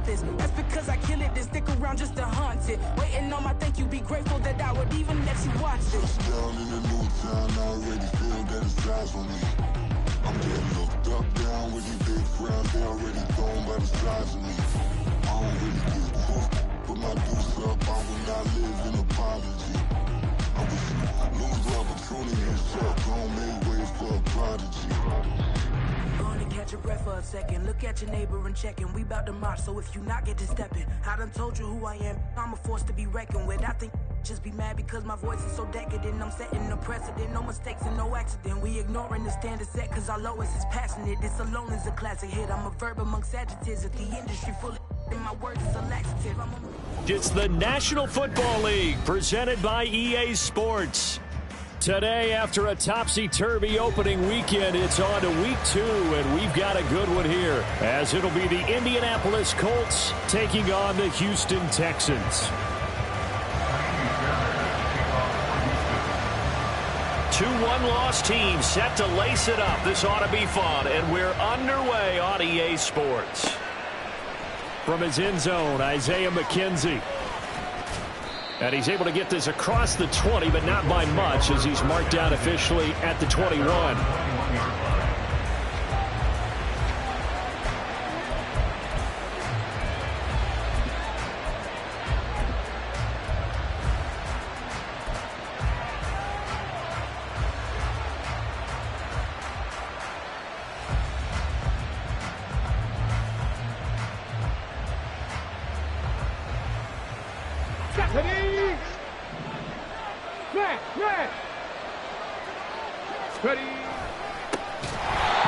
this. That's because I kill it, then stick around just to haunt it. Waiting on my thank you, be grateful that I would even let you watch this. Down in the new town, I already feel that it's eyes on me. I'm getting looked up, down with these big crowds, they already thrown by the size of me. I don't really give a fuck, put my deuce up, I will not live in apology. I wish you lose the opportunity and shut, don't make way for a prodigy. Catch your breath for a second. Look at your neighbor and check in. We bout to march, so if you not get to stepping, I done told you who I am. I'm a force to be reckoned with. I think just be mad because my voice is so decadent. I'm setting a precedent. No mistakes and no accident. We ignoring the standard set because our lowest is passionate. This alone is a classic hit. I'm a verb amongst adjectives. If the industry full of and my words is a laxative. It's the National Football League presented by EA Sports. Today, after a topsy-turvy opening weekend, it's on to week 2, and we've got a good one here, as it'll be the Indianapolis Colts taking on the Houston Texans. 2-1-loss team set to lace it up. This ought to be fun, and we're underway on EA Sports. From his end zone, Isaiah McKenzie. And he's able to get this across the 20, but not by much, as he's marked down officially at the 21.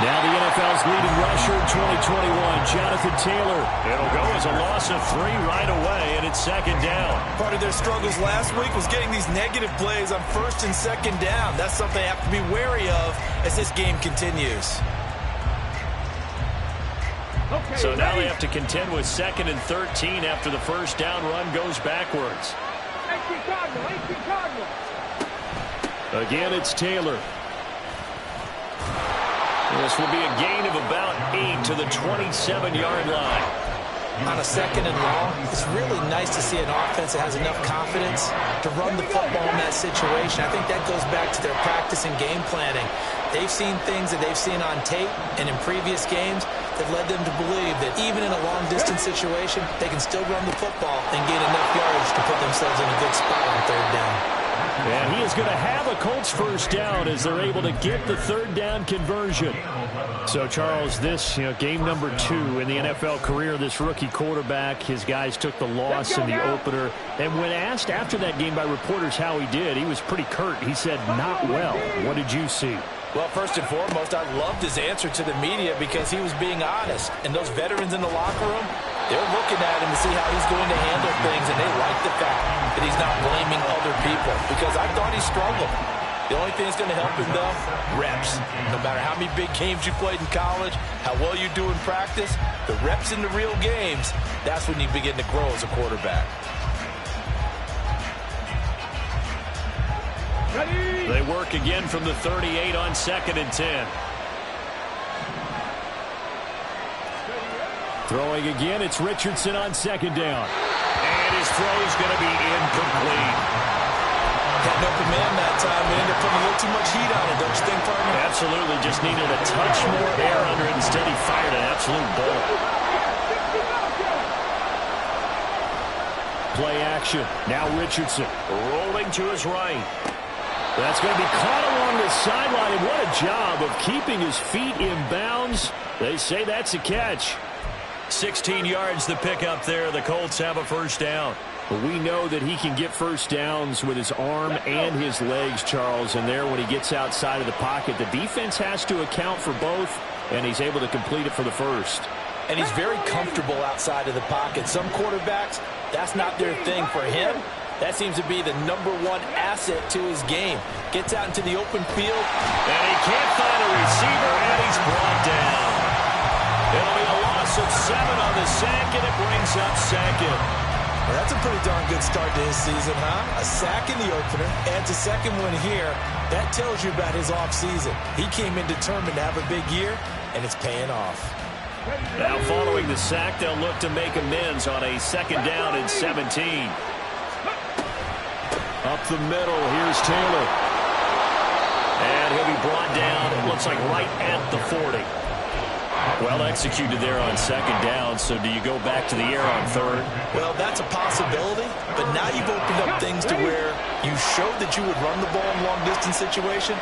Now the NFL's leading rusher in 2021, Jonathan Taylor. It'll go as a loss of 3 right away, and it's second down. Part of their struggles last week was getting these negative plays on first and second down. That's something they have to be wary of as this game continues. Okay, so now they have to contend with 2nd and 13 after the first down run goes backwards. Again, it's Taylor. This will be a gain of about 8 to the 27-yard line. On a 2nd and long, it's really nice to see an offense that has enough confidence to run the football in that situation. I think that goes back to their practice and game planning. They've seen things that they've seen on tape and in previous games that led them to believe that even in a long-distance situation, they can still run the football and gain enough yardage to put themselves in a good spot on 3rd down. And he is going to have a Colts first down as they're able to get the 3rd down conversion. So, Charles, this game number 2 in the NFL career, this rookie quarterback, his guys took the loss in the opener. And when asked after that game by reporters how he did, he was pretty curt. He said, not well. What did you see? Well, first and foremost, I loved his answer to the media because he was being honest. And those veterans in the locker room, they're looking at him to see how he's going to handle things, and they like the fact that he's not blaming other people because I thought he struggled. The only thing that's going to help him, though, reps. No matter how many big games you played in college, how well you do in practice, the reps in the real games, that's when you begin to grow as a quarterback. They work again from the 38 on 2nd and 10. Throwing again, it's Richardson on 2nd down. And his throw is going to be incomplete. Had an open man that time, and ended up putting a little too much heat on it, don't you think, partner? Absolutely, just needed a touch more air under it. Instead, he fired an absolute bullet. Play action. Now Richardson rolling to his right. That's going to be caught along the sideline, and what a job of keeping his feet in bounds. They say that's a catch. 16 yards the pickup there. The Colts have a first down. But we know that he can get first downs with his arm and his legs, Charles. And there, when he gets outside of the pocket, the defense has to account for both, and he's able to complete it for the first. And he's very comfortable outside of the pocket. Some quarterbacks, that's not their thing. For him, that seems to be the #1 asset to his game. Gets out into the open field. And he can't find a receiver, and he's brought down. It'll be a loss of 7 on the sack, and it brings up 2nd. Well, that's a pretty darn good start to his season, huh? A sack in the opener, adds a 2nd one here. That tells you about his offseason. He came in determined to have a big year, and it's paying off. Now following the sack, they'll look to make amends on a 2nd down and 17. Up the middle, here's Taylor. And he'll be brought down, it looks like right at the 40. Well executed there on 2nd down, so do you go back to the air on 3rd? Well, that's a possibility, but now you've opened up things to where you showed that you would run the ball in long-distance situation.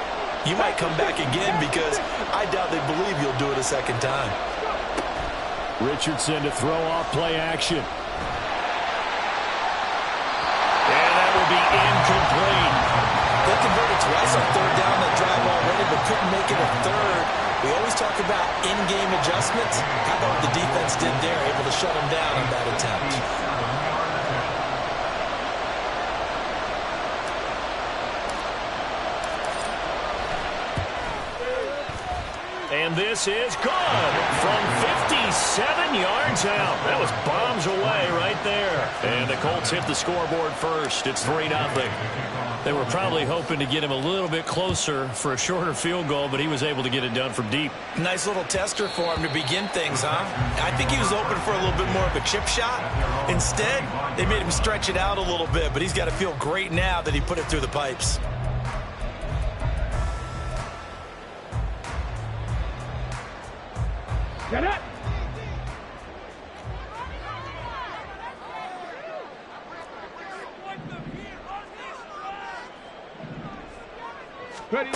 You might come back again because I doubt they believe you'll do it a 2nd time. Richardson to throw off play action. And that will be incomplete. They converted twice on 3rd down that drive already, but couldn't make it a 3rd. We always talk about in-game adjustments. How about what the defense did there, able to shut them down on that attempt? And this is good from 57 yards out. That was bombs away right there. And the Colts hit the scoreboard first. It's 3-0. They were probably hoping to get him a little bit closer for a shorter field goal, but he was able to get it done from deep. Nice little tester for him to begin things, huh? I think he was open for a little bit more of a chip shot. Instead, they made him stretch it out a little bit, but he's got to feel great now that he put it through the pipes. Get it! Ready.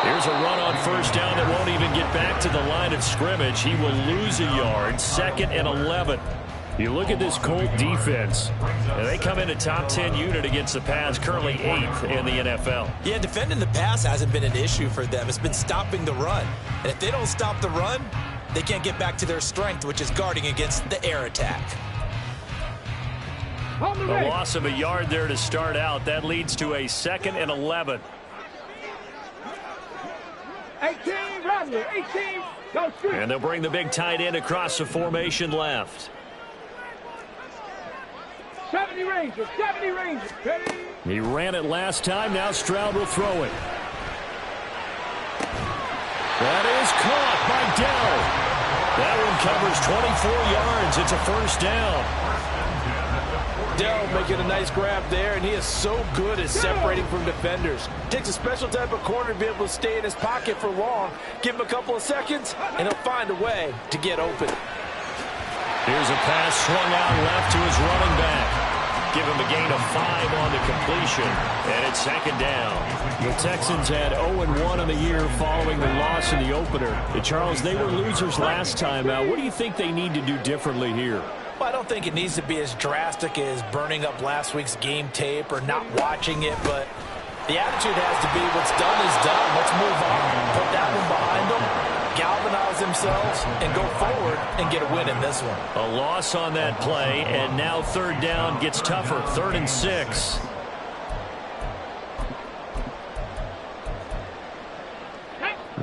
Here's a run on 1st down that won't even get back to the line of scrimmage. He will lose a yard, 2nd and 11. You look at this Colt defense, and they come in a top 10 unit against the pass, currently 8th in the NFL. Yeah, defending the pass hasn't been an issue for them. It's been stopping the run. And if they don't stop the run, they can't get back to their strength, which is guarding against the air attack. The loss of a yard there to start out. That leads to a 2nd and 11. 18, Rodney, 18, go street. And they'll bring the big tight end across the formation left. 70 Rangers, 70 Rangers. Ready. He ran it last time. Now Stroud will throw it. That is caught by Dell. That one covers 24 yards. It's a 1st down. Dell making a nice grab there, and he is so good at separating from defenders. Takes a special type of corner to be able to stay in his pocket for long. Give him a couple of seconds, and he'll find a way to get open. Here's a pass swung out left to his running back. Give him a gain of 5 on the completion, and it's 2nd down. The Texans had 0-1 in the year following the loss in the opener. Charles, they were losers last time out. What do you think they need to do differently here? Well, I don't think it needs to be as drastic as burning up last week's game tape or not watching it, but the attitude has to be what's done is done. Let's move on. Put that one behind them, galvanize themselves, and go forward and get a win in this one. A loss on that play, and now 3rd down gets tougher. 3rd and 6.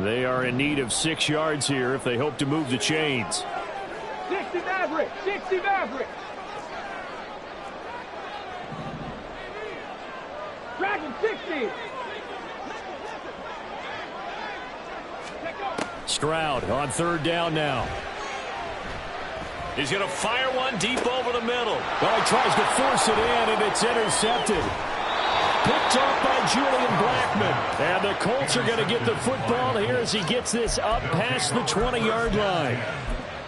They are in need of 6 yards here if they hope to move the chains. 60 Maverick, 60 Maverick. Dragon 60. Stroud on 3rd down now. He's going to fire one deep over the middle. Well, he tries to force it in, and it's intercepted. Picked off by Julian Blackmon. And the Colts are going to get the football here as he gets this up past the 20-yard line.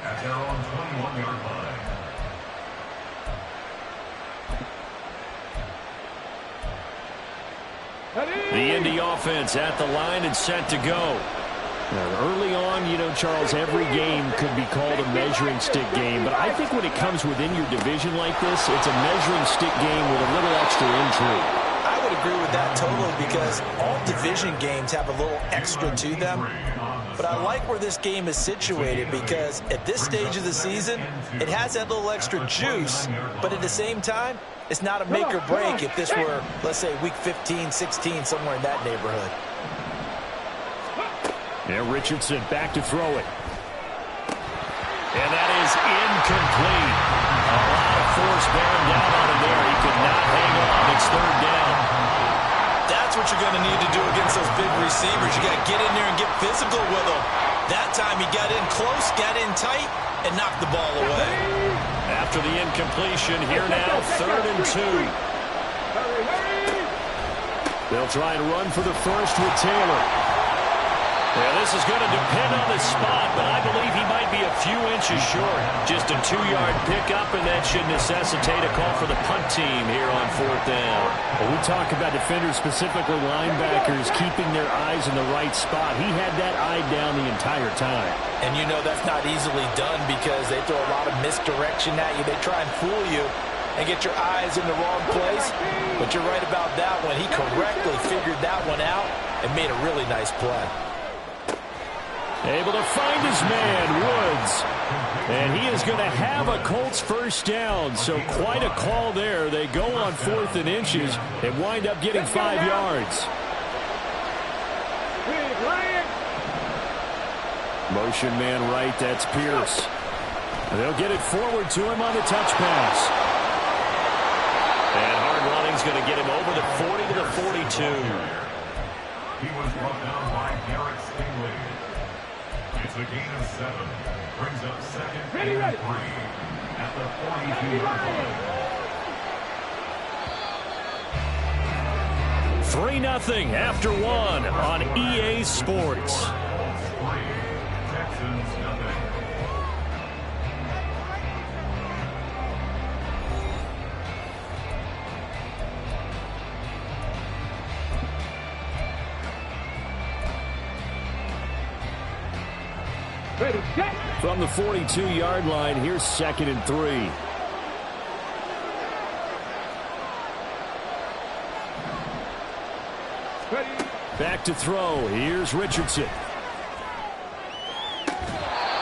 At their own 21-yard line. The Indy offense at the line and set to go. Now, early on, you know, Charles, every game could be called a measuring stick game. But I think when it comes within your division like this, it's a measuring stick game with a little extra intrigue. I would agree with that totally because all division games have a little extra to them. But I like where this game is situated because at this stage of the season, it has that little extra juice. But at the same time, it's not a make or break if this were, let's say, week 15, 16, somewhere in that neighborhood. Now Richardson back to throw it. And that is incomplete. A lot of force bearing down on him there. He could not hang on. It's 3rd down. That's That's what you're going to need to do against those big receivers. You got to get in there and get physical with them. That time he got in close, got in tight, and knocked the ball away. After the incompletion, here now, 3rd and 2. They'll try and run for the first with Taylor. Yeah, this is going to depend on the spot, but I believe he might be a few inches short. Just a 2-yard pickup, and that should necessitate a call for the punt team here on 4th down. Well, we talk about defenders, specifically linebackers, keeping their eyes in the right spot. He had that eye down the entire time. And you know that's not easily done because they throw a lot of misdirection at you. They try and fool you and get your eyes in the wrong place. But you're right about that one. He correctly figured that one out and made a really nice play. Able to find his man, Woods. And he is going to have a Colts first down. So quite a call there. They go on 4th and inches and wind up getting 5 yards. Motion man right, that's Pierce. They'll get it forward to him on the touch pass. And hard running's going to get him over the 40 to the 42. He was brought down by Garrett Stingley. It's a gain of 7. Brings up 2nd and 3 at the 42-yard line. 3-0 after 1 on EA Sports. Texans nothing. From the 42-yard line, here's 2nd and 3. Back to throw. Here's Richardson.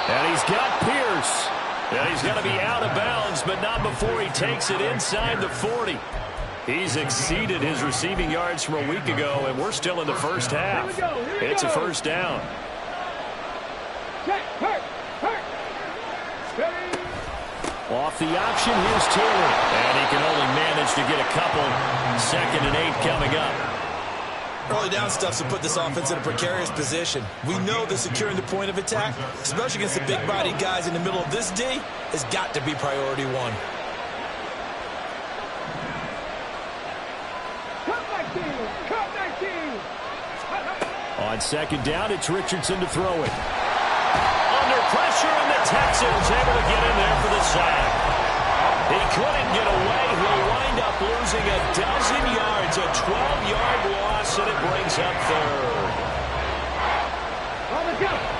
And he's got Pierce. And he's going to be out of bounds, but not before he takes it inside the 40. He's exceeded his receiving yards from a week ago, and we're still in the first half. It's a first down. Off the option, here's Taylor. And he can only manage to get a couple. 2nd and 8 coming up. Early down stuff's to put this offense in a precarious position. We know that securing the point of attack, especially against the big-bodied guys in the middle of this D, has got to be priority 1. On 2nd down, it's Richardson to throw it. Under pressure, and the Texans able to get in there for the sack. He couldn't get away. He'll wind up losing a dozen yards, a 12-yard loss, and it brings up 3rd.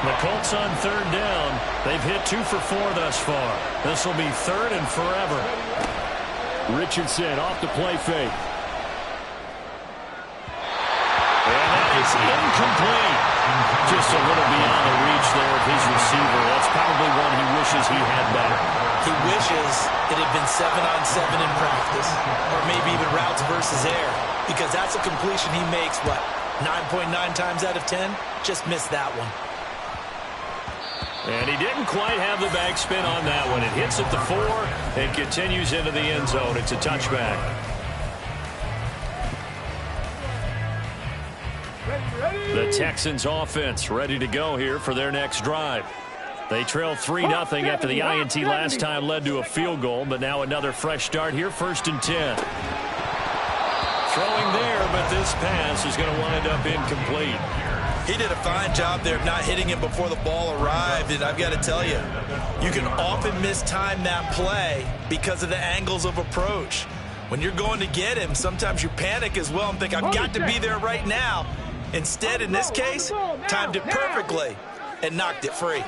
The Colts on 3rd down. They've hit 2 for 4 thus far. This will be 3rd and forever. Richardson off the play fake. And that is incomplete. Just a little beyond the reach there of his receiver. That's probably one he wishes he had back. He wishes it had been 7-on-7 in practice, or maybe even routes versus air, because that's a completion he makes, what, 9.9 times out of 10? Just missed that one. And he didn't quite have the backspin on that one. It hits at the 4 and continues into the end zone. It's a touchback. The Texans offense ready to go here for their next drive. They trail 3-0 after the INT last time led to a field goal, but now another fresh start here, 1st and 10. Throwing there, but this pass is going to wind up incomplete. He did a fine job there of not hitting him before the ball arrived, and I've got to tell you, you can often mistime that play because of the angles of approach. When you're going to get him, sometimes you panic as well and think, I've got to be there right now. Instead, in this case, timed it perfectly and knocked it free.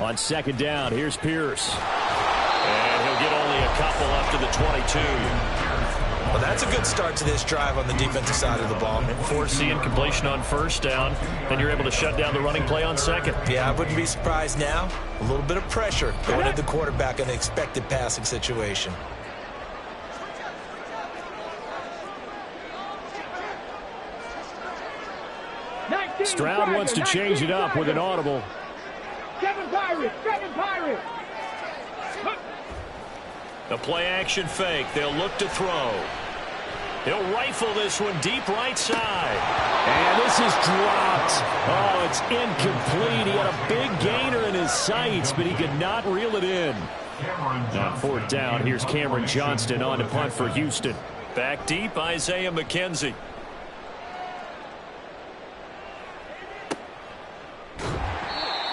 On 2nd down, here's Pierce. And he'll get only a couple up to the 22. Well, that's a good start to this drive on the defensive side of the ball. Force the incompletion on 1st down, then you're able to shut down the running play on 2nd. Yeah, I wouldn't be surprised now. A little bit of pressure going at the quarterback in an expected passing situation. Stroud wants to change it up with an audible. 7 Pirates! 7 Pirates! The play action fake. They'll look to throw. He'll rifle this one deep right side. And this is dropped. Oh, it's incomplete. He had a big gainer in his sights, but he could not reel it in. On fourth down, here's Cameron Johnston on to punt for Houston. Back deep, Isaiah McKenzie.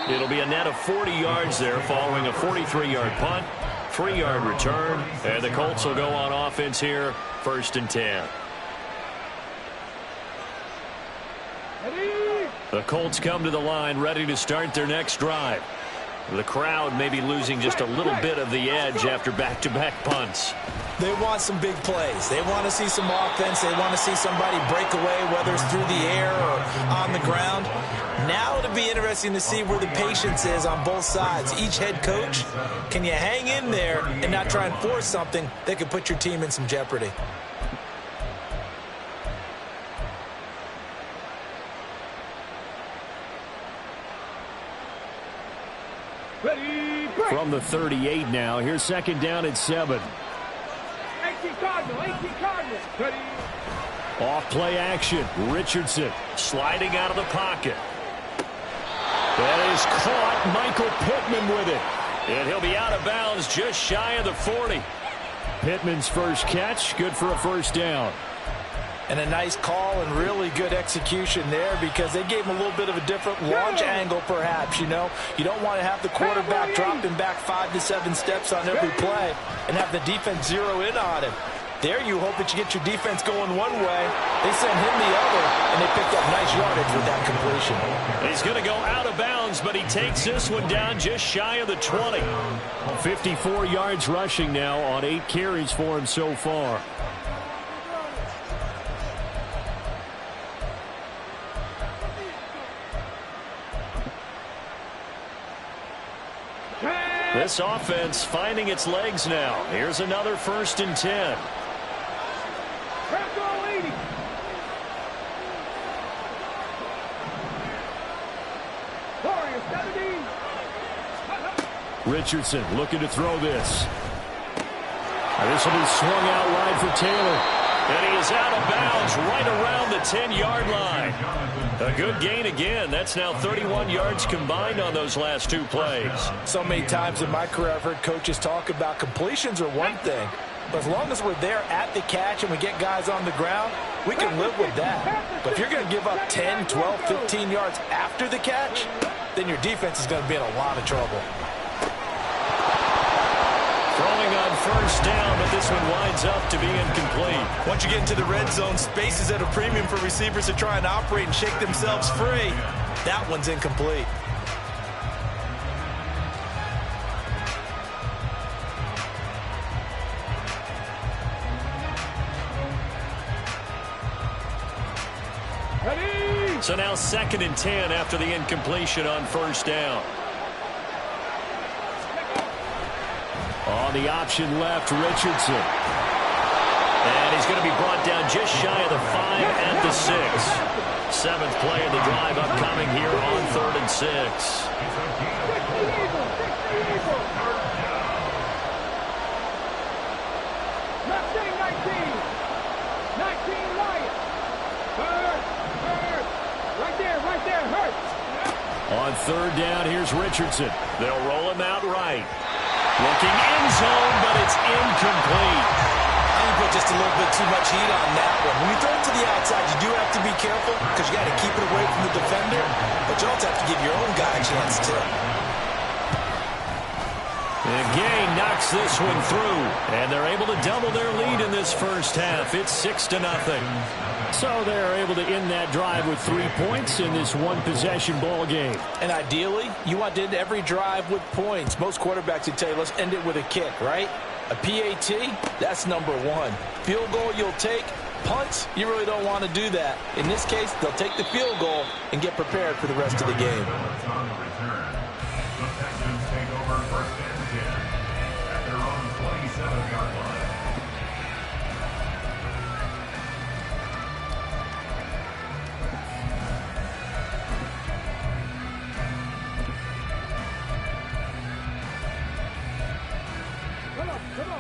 It'll be a net of 40 yards there following a 43-yard punt, 3-yard return, and the Colts will go on offense here, 1st and 10. The Colts come to the line ready to start their next drive. The crowd may be losing just a little bit of the edge after back-to-back punts. They want some big plays. They want to see some offense. They want to see somebody break away, whether it's through the air or on the ground. Now it'll be interesting to see where the patience is on both sides. Each head coach, can you hang in there and not try and force something that could put your team in some jeopardy? From the 38 now, here's 2nd down and 7. 18 Cardinal. Ready. Off play action. Richardson sliding out of the pocket. That is caught. Michael Pittman with it. And he'll be out of bounds just shy of the 40. Pittman's first catch, good for a 1st down. And a nice call and really good execution there because they gave him a little bit of a different launch angle perhaps, you know. You don't want to have the quarterback dropping back 5 to 7 steps on every play and have the defense zero in on him. There you hope that you get your defense going one way. They sent him the other, and they picked up nice yardage with that completion. He's going to go out of bounds, but he takes this one down just shy of the 20. 54 yards rushing now on 8 carries for him so far. This offense finding its legs now. Here's another 1st and 10. Richardson looking to throw this. And this will be swung out wide for Taylor. And he is out of bounds right around the 10-yard line. A good gain again. That's now 31 yards combined on those last 2 plays. So many times in my career I've heard coaches talk about completions are one thing. But as long as we're there at the catch and we get guys on the ground, we can live with that. But if you're going to give up 10, 12, 15 yards after the catch, then your defense is going to be in a lot of trouble. Throwing on 1st down, but this one winds up to be incomplete. Once you get into the red zone, space is at a premium for receivers to try and operate and shake themselves free. That one's incomplete. Ready. So now 2nd and 10 after the incompletion on 1st down. On the option left, Richardson. And he's going to be brought down just shy of the 5 at the 6. 7th play of the drive upcoming here on 3rd and 6. On 3rd down, here's Richardson. They'll roll him out right. Looking end zone, but it's incomplete. I think you put just a little bit too much heat on that one. When you throw it to the outside, you do have to be careful because you got to keep it away from the defender, but you also have to give your own guy a chance to. And Gang knocks this one through, and they're able to double their lead in this 1st half. It's 6-0. So they're able to end that drive with 3 points in this one-possession ball game. And ideally, you want to end every drive with points. Most quarterbacks would tell you, let's end it with a kick, right? A PAT, that's number 1. Field goal you'll take. Punts, you really don't want to do that. In this case, they'll take the field goal and get prepared for the rest of the game.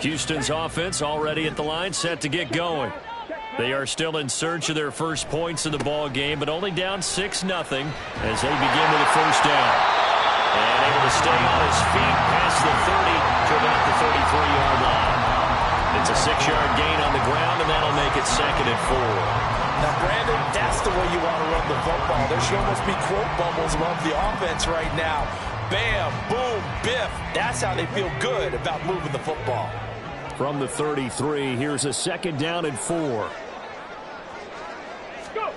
Houston's offense already at the line, set to get going. They are still in search of their first points of the ball game, but only down 6-0 as they begin with a first down. And able to stay on his feet past the 30 to about the 33-yard line. It's a 6-yard gain on the ground, and that'll make it 2nd and 4. Now, Brandon, that's the way you want to run the football. There should almost be quote bubbles above the offense right now. Bam, boom, biff. That's how they feel good about moving the football. From the 33, here's a 2nd down and 4. Go.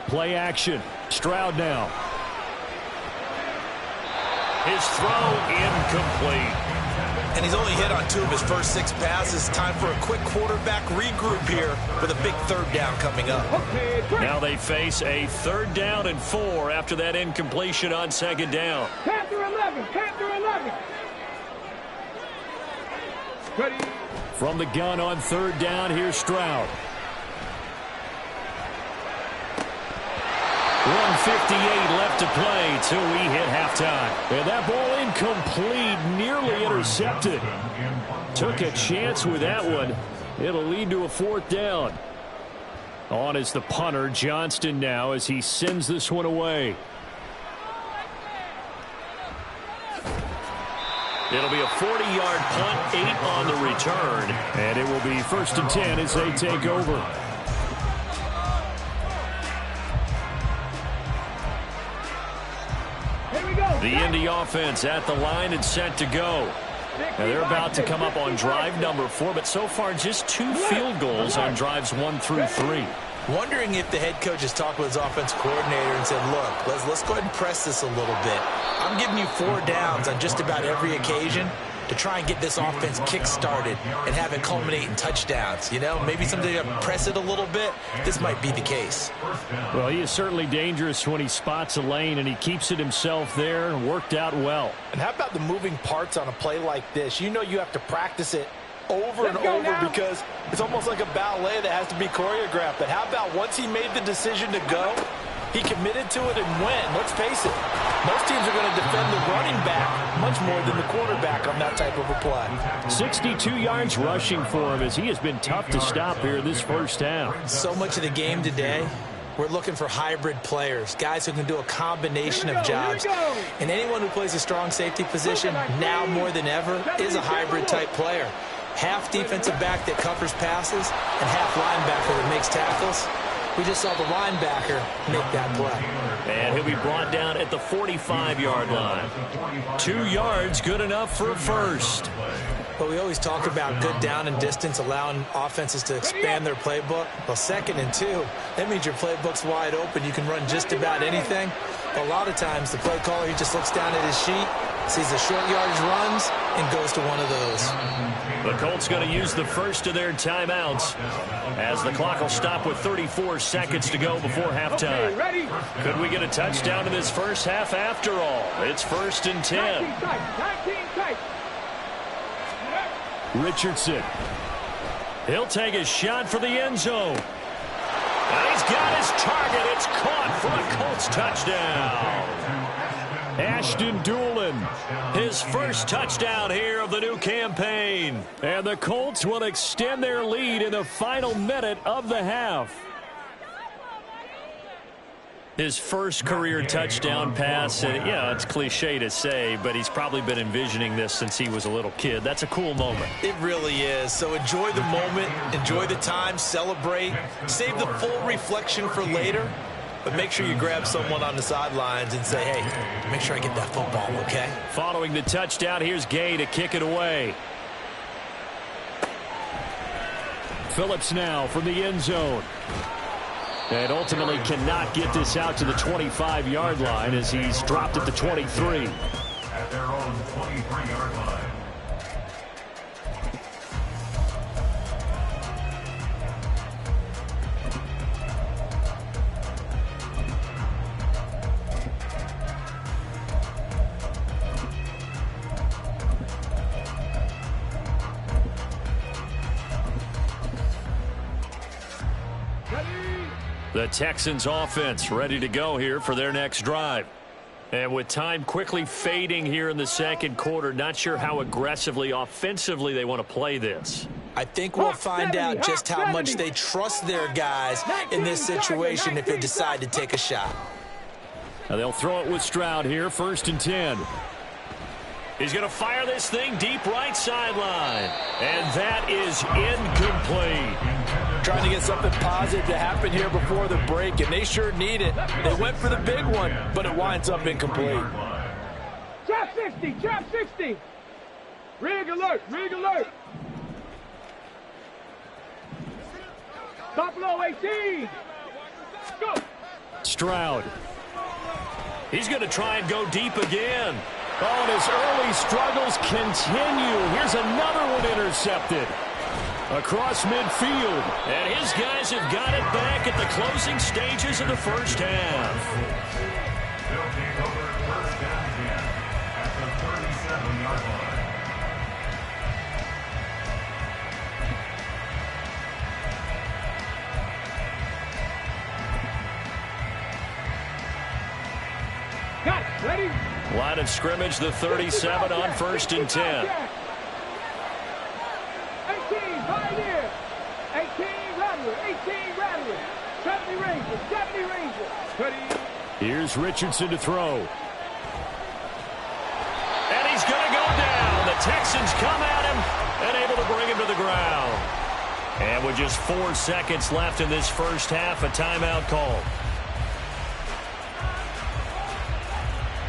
Play action. Stroud now. His throw incomplete. And he's only hit on 2 of his first 6 passes. Time for a quick quarterback regroup here with a big 3rd down coming up. Okay, Now they face a 3rd down and 4 after that incompletion on 2nd down. Panther 11. Panther 11. Ready. From the gun on 3rd down, here's Stroud. 1:58 left to play till we hit halftime. And that ball incomplete, nearly intercepted. Took a chance with that one. It'll lead to a 4th down. On is the punter, Johnston, now as he sends this one away. It'll be a 40-yard punt, 8 on the return. And it will be 1st and 10 as they take over. The Indy offense at the line and set to go. Now they're about to come up on drive number 4, but so far just 2 field goals on drives 1 through 3. Wondering if the head coach has talked with his offensive coordinator and said, look, let's go ahead and press this a little bit. I'm giving you 4 downs on just about every occasion to try and get this offense kick-started and have it culminate in touchdowns. You know, maybe something to press it a little bit. This might be the case. Well, he is certainly dangerous when he spots a lane, and he keeps it himself there and worked out well. And how about the moving parts on a play like this? You know you have to practice it over and over because it's almost like a ballet that has to be choreographed. But how about once he made the decision to go, he committed to it and went. Let's face it, most teams are going to defend the running back much more than the quarterback on that type of a play. 62 yards rushing for him as he has been tough to stop here this first half. So much of the game today, we're looking for hybrid players, guys who can do a combination of jobs. And anyone who plays a strong safety position, now more than ever, is a hybrid type player. Half defensive back that covers passes and half linebacker that makes tackles. We just saw the linebacker make that play. And he'll be brought down at the 45-yard line. 2 yards, good enough for a first. But we always talk about good down and distance, allowing offenses to expand their playbook. Well, 2nd and 2, that means your playbook's wide open. You can run just about anything. But a lot of times, the play caller, he just looks down at his sheet, sees the short yardage runs, and goes to one of those. The Colts going to use the first of their timeouts as the clock will stop with 34 seconds to go before halftime. Could we get a touchdown in this first half after all? It's 1st and 10. Richardson. He'll take a shot for the end zone. And he's got his target. It's caught for a Colts touchdown. Ashton Doolin, his first touchdown here of the new campaign. And the Colts will extend their lead in the final minute of the half. His first career touchdown pass, and yeah, it's cliche to say, but he's probably been envisioning this since he was a little kid. That's a cool moment. It really is. So enjoy the moment, enjoy the time, celebrate, save the full reflection for later, but make sure you grab someone on the sidelines and say, hey, make sure I get that football, okay? Following the touchdown, here's Gay to kick it away. Phillips now from the end zone. And ultimately cannot get this out to the 25-yard line as he's dropped at the 23. At their own 23-yard line. The Texans offense ready to go here for their next drive. And with time quickly fading here in the second quarter, not sure how aggressively, offensively they want to play this. I think we'll find out just how much they trust their guys in this situation if they decide to take a shot. Now they'll throw it with Stroud here, 1st and 10. He's going to fire this thing deep right sideline. And that is incomplete. Trying to get something positive to happen here before the break, and they sure need it. They went for the big one, but it winds up incomplete. Trap 60, trap 60. Rig alert, rig alert. Buffalo 18. Go. Stroud. He's going to try and go deep again. Oh, and his early struggles continue. Here's another one intercepted. Across midfield. And his guys have got it back at the closing stages of the first half. They'll take over 1st and 10 at the 37-yard line. Got it, ready? Line of scrimmage, the 37 on 1st and 10. 18, Pioneer. 18, Rattler. 18, Rattler. 70 Rangers, 70 Rangers. 30. Here's Richardson to throw. And he's going to go down. The Texans come at him and able to bring him to the ground. And with just 4 seconds left in this first half, a timeout call.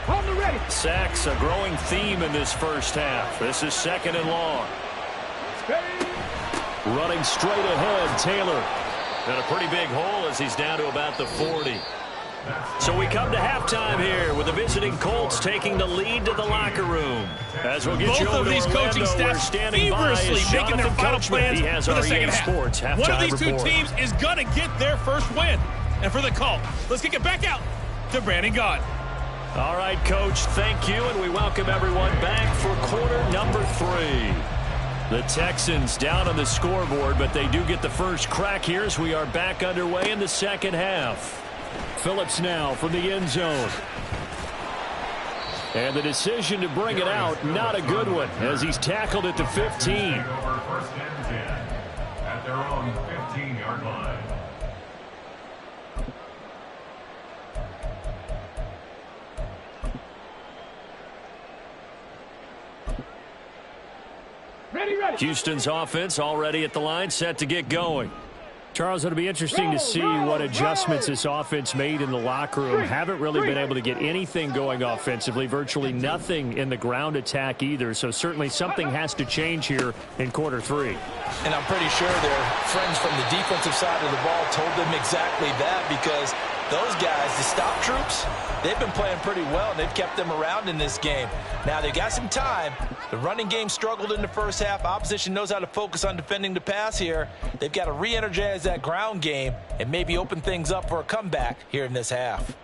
On the ready. Sacks, a growing theme in this first half. This is 2nd and long. Running straight ahead, Taylor. And a pretty big hole as he's down to about the 40. So we come to halftime here with the visiting Colts taking the lead to the locker room. As we'll get you over Both of these coaching staffs feverishly making their final plans for the second half. One of these two teams is going to get their first win. And for the call, let's kick it back out to Brandon Gaudin. All right, Coach, thank you, and we welcome everyone back for quarter number 3. The Texans down on the scoreboard, but they do get the first crack here as we are back underway in the second half. Phillips now from the end zone. And the decision to bring it out, not a good one, as he's tackled at the 15. Over 1st and 10 at their own 15-yard line. Ready, ready. Houston's offense already at the line, set to get going. Charles, it'll be interesting to see what adjustments this offense made in the locker room. Haven't really been able to get anything going offensively, virtually nothing in the ground attack either. So certainly something has to change here in quarter 3. And I'm pretty sure their friends from the defensive side of the ball told them exactly that, because those guys, the stop troops, they've been playing pretty well, and they've kept them around in this game. Now, they got some time. The running game struggled in the first half. Opposition knows how to focus on defending the pass here. They've got to re-energize that ground game and maybe open things up for a comeback here in this half.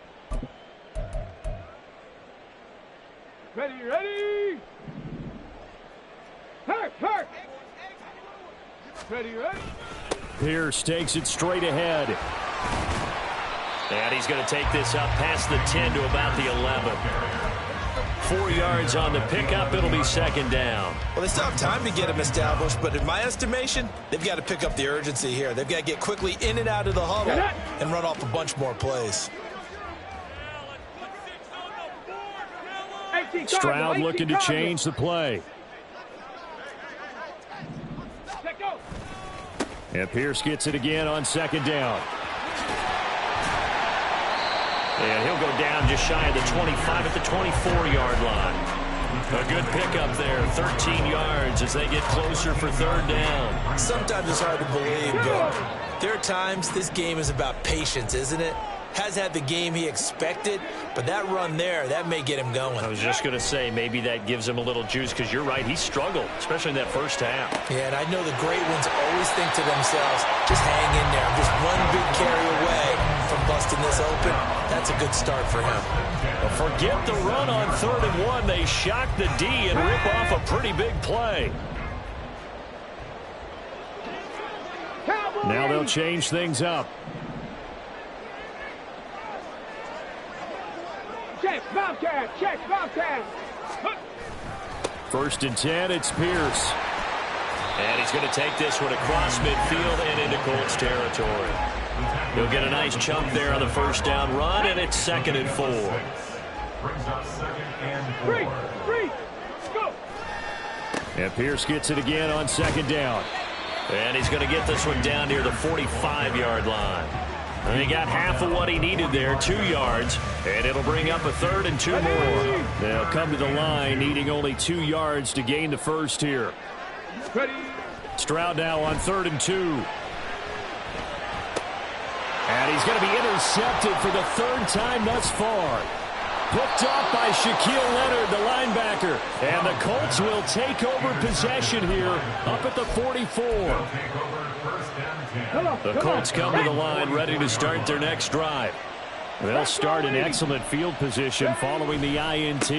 Ready, ready. Hurt, hurt. Ready, ready. Pierce takes it straight ahead. And he's going to take this up past the 10 to about the 11. 4 yards on the pickup. It'll be 2nd down. Well, they still have time to get him established, but in my estimation, they've got to pick up the urgency here. They've got to get quickly in and out of the huddle and run off a bunch more plays. Stroud looking to change the play. And Pierce gets it again on 2nd down. And he'll go down just shy of the 25 at the 24-yard line. A good pickup there, 13 yards as they get closer for 3rd down. Sometimes it's hard to believe, but there are times this game is about patience, isn't it? Has had the game he expected, but that run there, that may get him going. I was just going to say, maybe that gives him a little juice, because you're right, he struggled, especially in that first half. Yeah, and I know the great ones always think to themselves, just hang in there. I'm just one big carry away from busting this open. That's a good start for him. Well, forget the run on 3rd and 1. They shock the D and rip off a pretty big play. Now they'll change things up. Check, Bobcat, check, Bobcat. 1st and 10, it's Pierce. And he's going to take this one across midfield and into Colts territory. He'll get a nice chunk there on the first down run, and it's 2nd and 4. Brings up 2nd and 4. Three, go. And Pierce gets it again on 2nd down. And he's going to get this one down near the 45-yard line. And he got half of what he needed there, 2 yards, and it'll bring up a 3rd and 2 more. They'll come to the line needing only 2 yards to gain the first here. Stroud now on 3rd and 2. And he's going to be intercepted for the 3rd time thus far. Picked off by Shaquille Leonard, the linebacker. And the Colts will take over possession here up at the 44. The Colts come to the line ready to start their next drive. They'll start in excellent field position following the INT.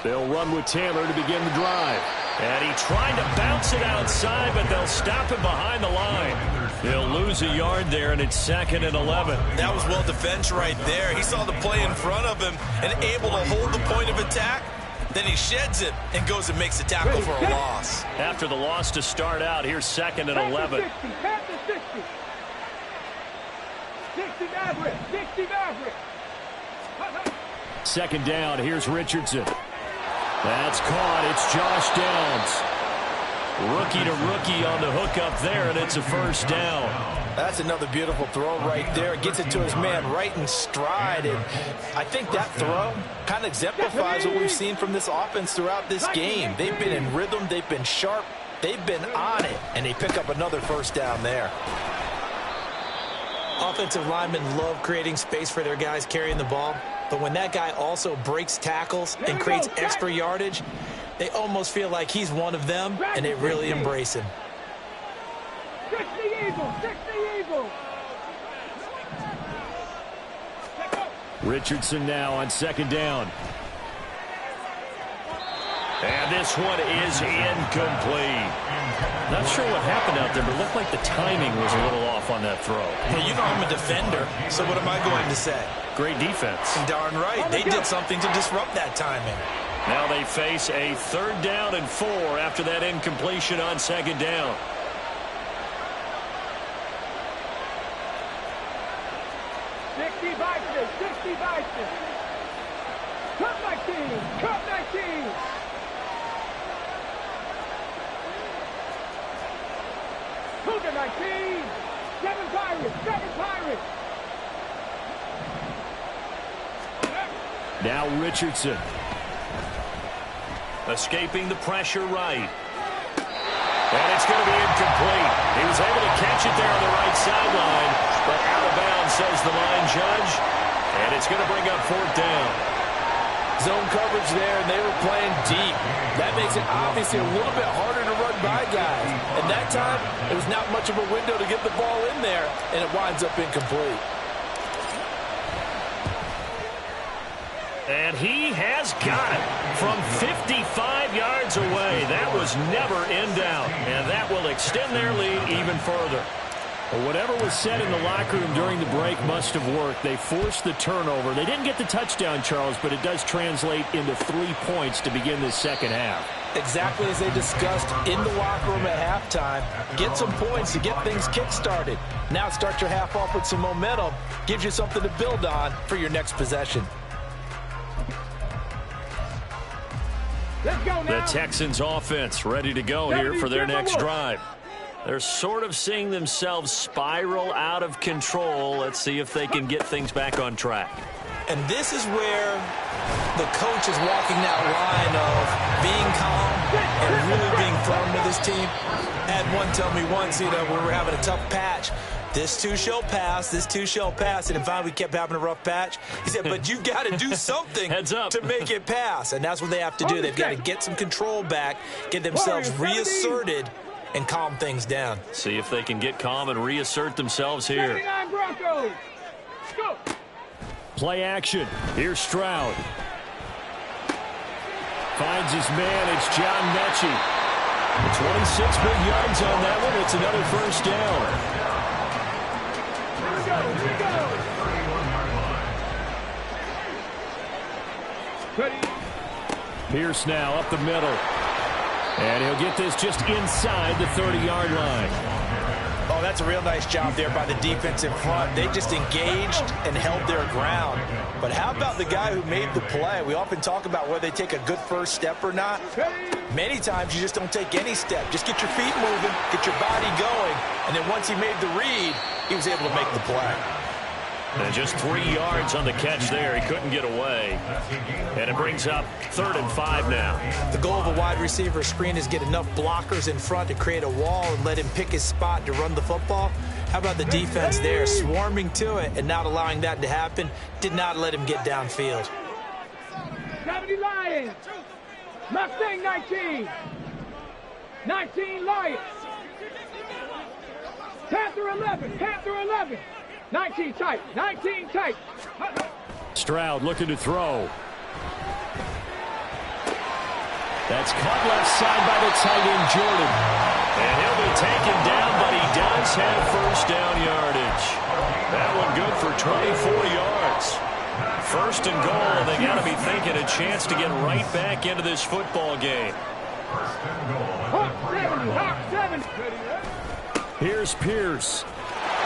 They'll run with Taylor to begin the drive. And he tried to bounce it outside, but they'll stop him behind the line. They'll lose a yard there, and it's 2nd and 11. That was well defended right there. He saw the play in front of him and able to hold the point of attack. Then he sheds it and goes and makes a tackle for a loss. After the loss to start out, here's 2nd and 11. 60 Maverick. 2nd down, here's Richardson. That's caught. It's Josh Downs. Rookie to rookie on the hook up there, and it's a 1st down. That's another beautiful throw right there. Gets it to his man right in stride. And I think that throw kind of exemplifies what we've seen from this offense throughout this game. They've been in rhythm. They've been sharp. They've been on it. And they pick up another 1st down there. Offensive linemen love creating space for their guys carrying the ball. But when that guy also breaks tackles and creates extra yardage, they almost feel like he's one of them, and they really embrace him. 60 Eagles. Richardson now on 2nd down. And this one is incomplete. Not sure what happened out there, but it looked like the timing was a little off on that throw. Well, you know I'm a defender, so what am I going to say? Great defense. Darn right. They did something to disrupt that timing. Now they face a 3rd down and 4 after that incompletion on 2nd down. Cup 19. Cougar 19. 7 Pirates. Now Richardson. Escaping the pressure right. And it's going to be incomplete. He was able to catch it there on the right sideline, but out of bounds, says the line judge. And it's going to bring up 4th down. Zone coverage there, and they were playing deep. That makes it obviously a little bit harder to run by guys. And that time, it was not much of a window to get the ball in there, and it winds up incomplete. And he has got it from 55 yards away. That was never in doubt, and that will extend their lead even further. Well, whatever was said in the locker room during the break must have worked. They forced the turnover. They didn't get the touchdown, Charles, but it does translate into 3 points to begin this second half. Exactly as they discussed in the locker room at halftime. Get some points to get things kick-started. Now start your half off with some momentum. Gives you something to build on for your next possession. Let's go now. The Texans offense ready to go here for their next drive. They're sort of seeing themselves spiral out of control. Let's see if they can get things back on track. And this is where the coach is walking that line of being calm and really being firm with his team. I had one tell me once, you know, when we were having a tough patch, this too shall pass, this too shall pass. And finally we kept having a rough patch. He said, but you got to do something Heads up. to make it pass. And that's what they have to do. They've got to get some control back, get themselves reasserted, and calm things down. See if they can get calm and reassert themselves here. 79 Broncos. Go. Play action. Here's Stroud. Finds his man. It's John Mechie. 26 big yards on that one. It's another first down. Here we go. Ready. Pierce now up the middle. And he'll get this just inside the 30-yard line. Oh, that's a real nice job there by the defense in front. They just engaged and held their ground. But how about the guy who made the play? We often talk about whether they take a good first step or not. Many times you just don't take any step. Just get your feet moving, get your body going, and then once he made the read, he was able to make the play. And just 3 yards on the catch there. He couldn't get away. And it brings up 3rd and 5 now. The goal of a wide receiver screen is get enough blockers in front to create a wall and let him pick his spot to run the football. How about the defense there, swarming to it and not allowing that to happen? Did not let him get downfield. 70 Lions. Mustang 19. 19 Lions. Panther 11. Panther 11. 19 tight. 19 tight. Stroud looking to throw. That's caught left side by the tight end, Jordan. And he'll be taken down, but he does have first down yardage. That one good for 24 yards. First and goal, they got to be thinking a chance to get right back into this football game. Hawk 70. Hawk 70. Here's Pierce.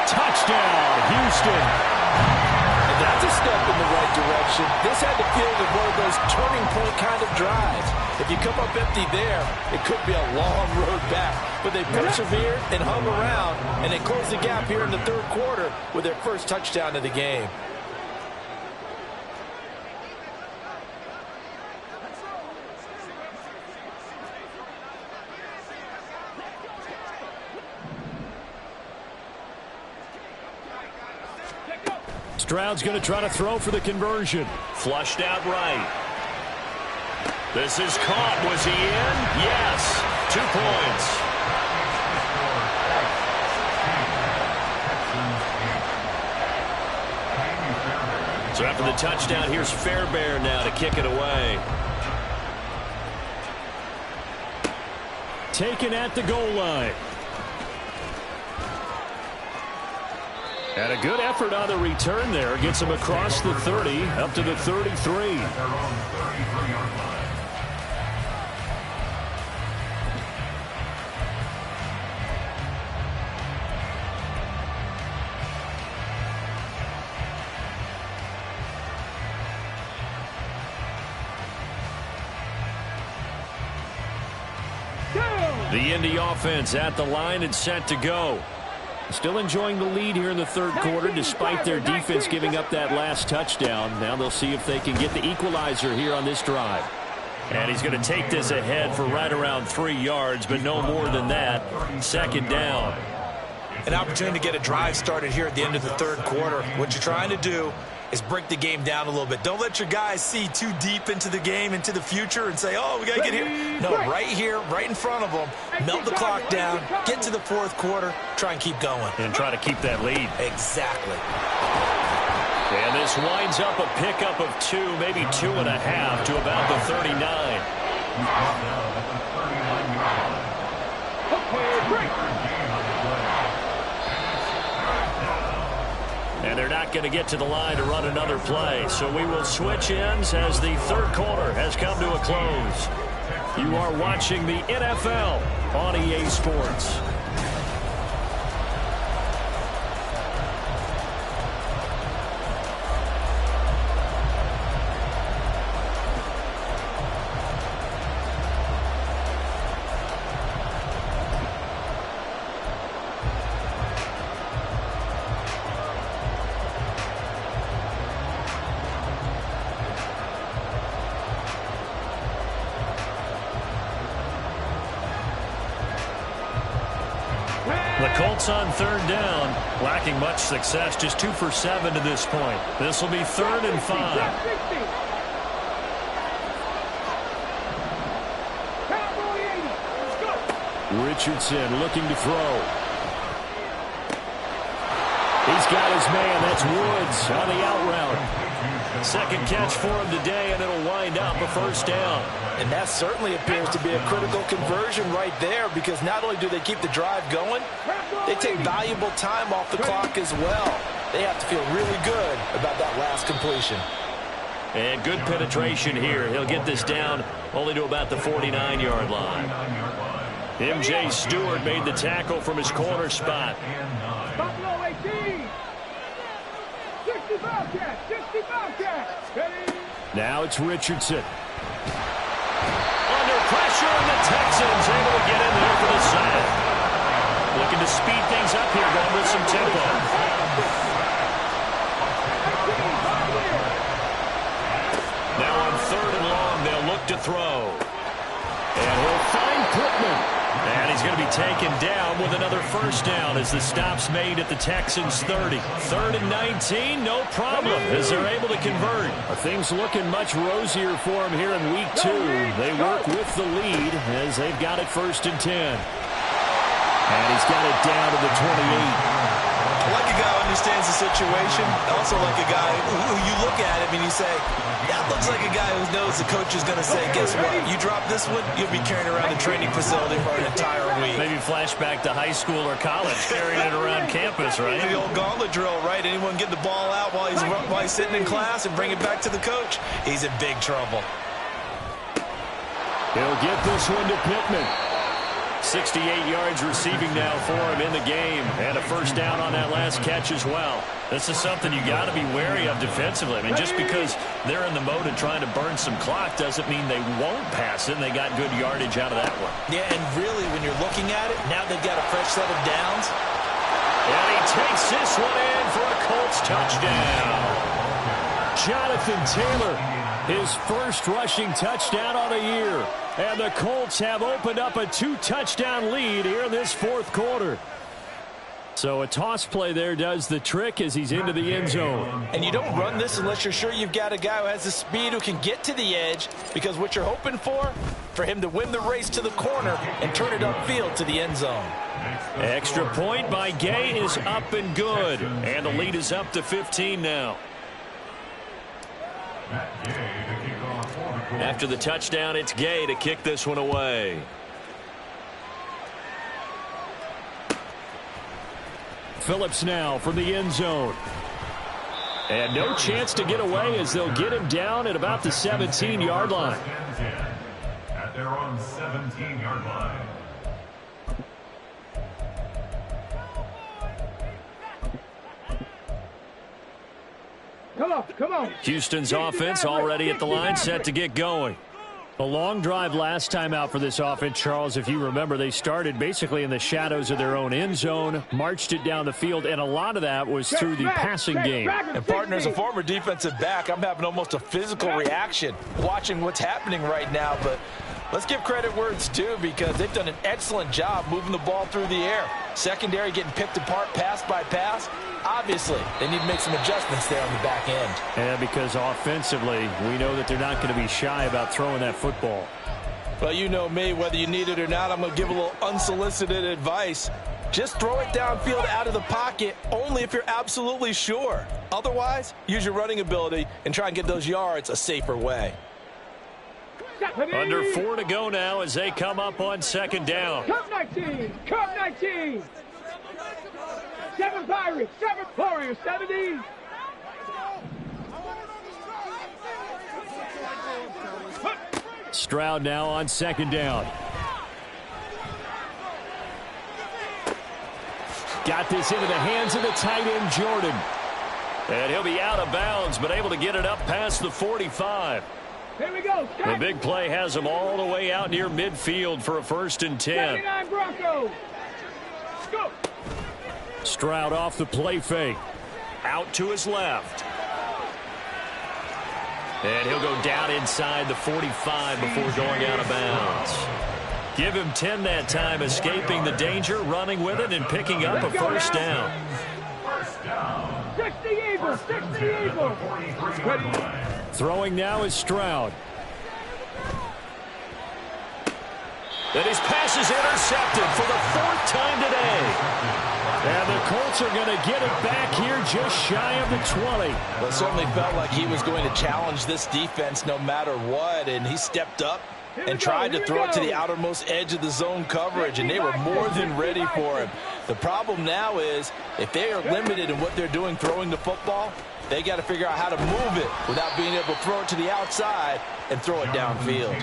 Touchdown, Houston. And that's a step in the right direction. This had the feeling of one of those turning point kind of drives. If you come up empty there, it could be a long road back. But they persevered and hung around, and they closed the gap here in the 3rd quarter with their first touchdown of the game. Stroud's going to try to throw for the conversion. Flushed out right. This is caught. Was he in? Yes. 2 points. So after the touchdown, here's Fairbairn now to kick it away. Taken at the goal line. And a good effort on the return there. Gets him across the 30, up to the 33. The Indy offense at the line and set to go. Still enjoying the lead here in the 3rd quarter despite their defense giving up that last touchdown. Now they'll see if they can get the equalizer here on this drive. And he's going to take this ahead for right around 3 yards, but no more than that. 2nd down. An opportunity to get a drive started here at the end of the 3rd quarter. What you're trying to do is break the game down a little bit. Don't let your guys see too deep into the game, into the future, and say, oh, we got to get here. No, right here, right in front of them, melt the clock down, get to the 4th quarter, try and keep going. And try to keep that lead. Exactly. And this winds up a pickup of 2, maybe 2.5 to about the 39. And they're not going to get to the line to run another play. So we will switch ends as the 3rd quarter has come to a close. You are watching the NFL on EA Sports. The Colts on 3rd down, lacking much success, just 2 for 7 to this point. This will be 3rd and 5. Richardson looking to throw. He's got his man. That's Woods on the out route. 2nd catch for him today, and it'll wind up a 1st down. And that certainly appears to be a critical conversion right there, because not only do they keep the drive going, they take valuable time off the clock as well. They have to feel really good about that last completion. And good penetration here. He'll get this down only to about the 49-yard line. M.J. Stewart made the tackle from his corner spot. Buffalo 18. 65 catch. 65 catch. Ready? Now it's Richardson. Under pressure, and the Texans able to get in there for the sack. Looking to speed things up here, going with some tempo. Now on 3rd and long, they'll look to throw. And he'll find Pittman. And he's going to be taken down with another first down as the stop's made at the Texans' 30. 3rd and 19, no problem, as they're able to convert. Things looking much rosier for him here in week 2. They work with the lead as they've got it 1st and 10. And he's got it down to the 28. I like a guy who understands the situation. I also like a guy who you look at him and you say, that looks like a guy who knows the coach is going to say, guess what? You drop this one, you'll be carrying around the training facility for an entire week. Maybe flashback to high school or college, carrying it around campus, right? The old gauntlet drill, right? Anyone get the ball out while he's sitting in class and bring it back to the coach? He's in big trouble. He'll get this one to Pittman. 68 yards receiving now for him in the game, and a first down on that last catch as well. This is something you got to be wary of defensively. I mean, just because they're in the mode of trying to burn some clock doesn't mean they won't pass it, and they got good yardage out of that one. Yeah, and really, when you're looking at it, now they've got a fresh set of downs. And he takes this one in for a Colts touchdown. Jonathan Taylor, his first rushing touchdown on the year. And the Colts have opened up a 2-touchdown lead here in this 4th quarter. So a toss play there does the trick as he's into the end zone. And you don't run this unless you're sure you've got a guy who has the speed who can get to the edge, because what you're hoping for him to win the race to the corner and turn it upfield to the end zone. Extra point by Gay is up and good. And the lead is up to 15 now. After the touchdown, it's Gay to kick this one away. Phillips now from the end zone. And no chance to get away as they'll get him down at about the 17-yard line. At their own 17-yard line. Come on. Houston's offense already at the line, set to get going. A long drive last time out for this offense, Charles. If you remember, they started basically in the shadows of their own end zone, marched it down the field, and a lot of that was through the passing game. And, partner, as a former defensive back, I'm having almost a physical reaction watching what's happening right now. But let's give credit where it's due, because they've done an excellent job moving the ball through the air. Secondary getting picked apart pass by pass. Obviously, they need to make some adjustments there on the back end. And because offensively, we know that they're not going to be shy about throwing that football. Well, you know me, whether you need it or not, I'm going to give a little unsolicited advice. Just throw it downfield out of the pocket only if you're absolutely sure. Otherwise, use your running ability and try and get those yards a safer way. Under 4 to go now as they come up on 2nd down. Cup 19. Cup 19. 7 Pirates. 7 Warriors. 70. Stroud now on 2nd down. Got this into the hands of the tight end, Jordan. And he'll be out of bounds, but able to get it up past the 45. Here we go. The big play has him all the way out near midfield for a 1st and 10. 79 Broncos. Go. Stroud off the play fake. Out to his left. And he'll go down inside the 45 before going out of bounds. Give him 10 that time, escaping the danger, running with it, and picking up a first down. 60 Eagles. 60 Eagles. Throwing now is Stroud. And his pass is intercepted for the 4th time today. And the Colts are going to get it back here just shy of the 20. Well, it certainly felt like he was going to challenge this defense no matter what, and he stepped up and tried to throw it to the outermost edge of the zone coverage, and they were more than ready for him. The problem now is if they are limited in what they're doing throwing the football, They got to figure out how to move it without being able to throw it to the outside and throw it downfield.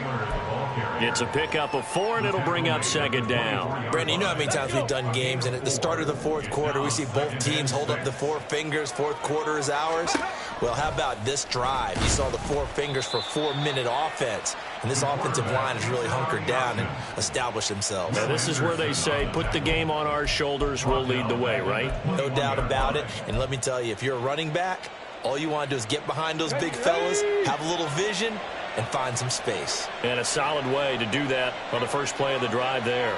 It's a pickup of 4, and it'll bring up second down. Brandon, you know how many times we've done games, and at the start of the fourth quarter, we see both teams hold up the 4 fingers, fourth quarter is ours. Well, how about this drive? You saw the 4 fingers for 4-minute offense, and this offensive line has really hunkered down and established themselves. Now, this is where they say, put the game on our shoulders, we'll lead the way, right? No doubt about it, and let me tell you, if you're a running back, all you want to do is get behind those big fellas, have a little vision, and find some space. And a solid way to do that on the first play of the drive there.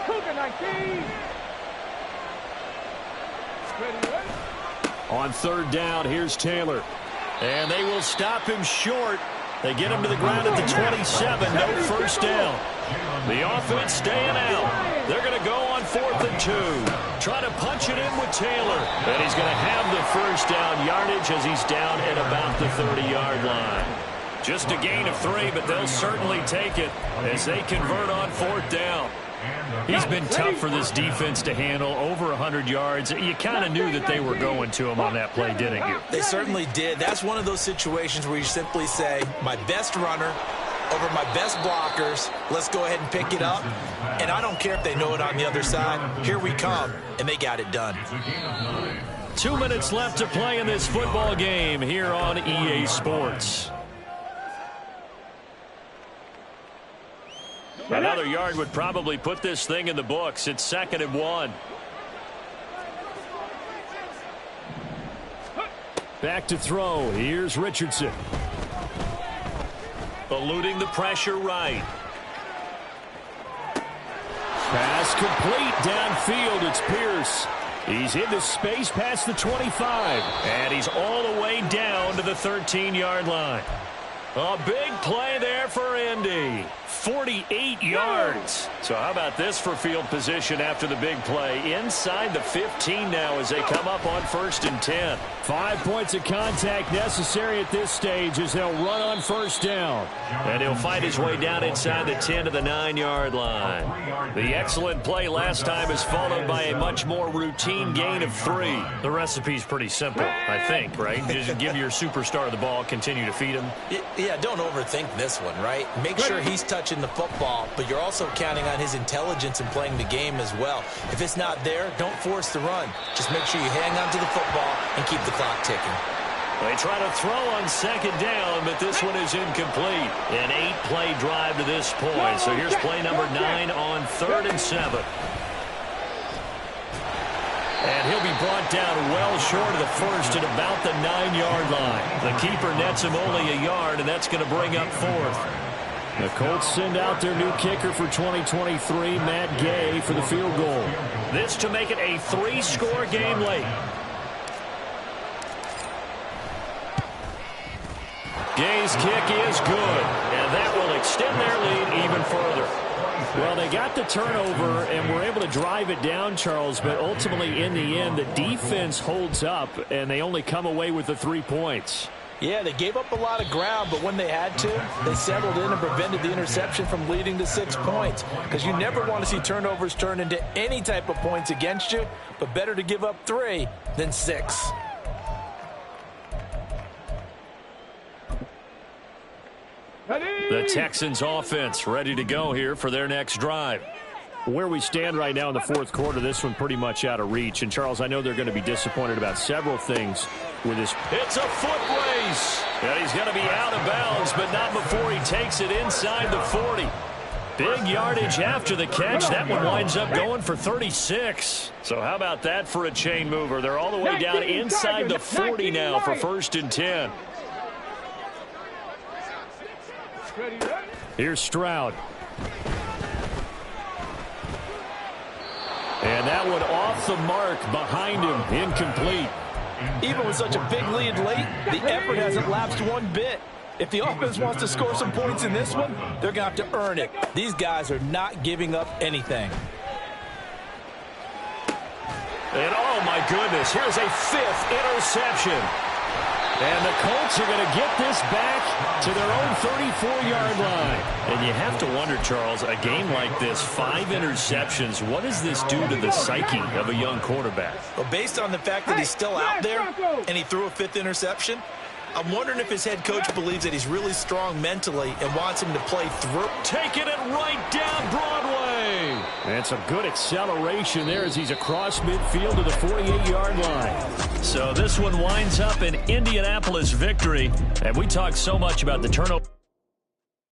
Cougar 19. On third down, here's Taylor. And they will stop him short. They get him to the ground at the 27. No first down. The offense staying out. They're going to go on 4th and 2. Trying to punch it in with Taylor. And he's going to have the first down yardage as he's down at about the 30-yard line. Just a gain of 3, but they'll certainly take it as they convert on 4th down. He's been tough for this defense to handle, over 100 yards. You kind of knew that they were going to him on that play, didn't you? They certainly did. That's one of those situations where you simply say, my best runner over my best blockers, let's go ahead and pick it up. And I don't care if they know it on the other side. Here we come, and they got it done. 2 minutes left to play in this football game here on EA Sports. Another yard would probably put this thing in the books. It's 2nd and 1. Back to throw. Here's Richardson. Eluding the pressure right. Pass complete downfield. It's Pierce. He's into space past the 25. And he's all the way down to the 13-yard line. A big play there for Indy. 48 yards. So how about this for field position after the big play? Inside the 15 now as they come up on 1st and 10. 5 points of contact necessary at this stage as they'll run on 1st down. And he'll fight his way down inside the 10 to the 9-yard line. The excellent play last time is followed by a much more routine gain of 3. The recipe's pretty simple, I think, right? Just give your superstar the ball, continue to feed him. Yeah, don't overthink this one, right? Make sure he's touching the football, but you're also counting on his intelligence in playing the game as well. If it's not there, don't force the run. Just make sure you hang on to the football and keep the clock ticking. They try to throw on 2nd down, but this one is incomplete. An 8-play drive to this point. So here's play number 9 on 3rd and 7. And he'll be brought down well short of the first at about the 9-yard line. The keeper nets him only a yard, and that's going to bring up 4th. The Colts send out their new kicker for 2023, Matt Gay, for the field goal. This to make it a 3-score game late. Gay's kick is good, and that will extend their lead even further. Well, they got the turnover and were able to drive it down, Charles, but ultimately in the end, the defense holds up, and they only come away with the 3 points. Yeah, they gave up a lot of ground, but when they had to, they settled in and prevented the interception from leading to 6 points. Because you never want to see turnovers turn into any type of points against you, but better to give up 3 than 6. The Texans offense ready to go here for their next drive. Where we stand right now in the 4th quarter, this one pretty much out of reach. And, Charles, I know they're going to be disappointed about several things with this. It's a foot race. And he's going to be out of bounds, but not before he takes it inside the 40. Big yardage after the catch. That one winds up going for 36. So how about that for a chain mover? They're all the way down inside the 40 now for 1st and 10. Here's Stroud. And that one off the mark behind him, incomplete. Even with such a big lead late, the effort hasn't lapsed one bit. If the offense wants to score some points in this one, they're going to have to earn it. These guys are not giving up anything. And oh my goodness, here's a 5th interception. And the Colts are going to get this back to their own 34-yard line. And you have to wonder, Charles, a game like this, 5 interceptions, what does this do to the psyche of a young quarterback? Well, based on the fact that he's still out there and he threw a 5th interception, I'm wondering if his head coach believes that he's really strong mentally and wants him to play through. Taking it right down Broadway. And it's a good acceleration there as he's across midfield to the 48-yard line. So this one winds up an Indianapolis victory. And we talked so much about the turnover.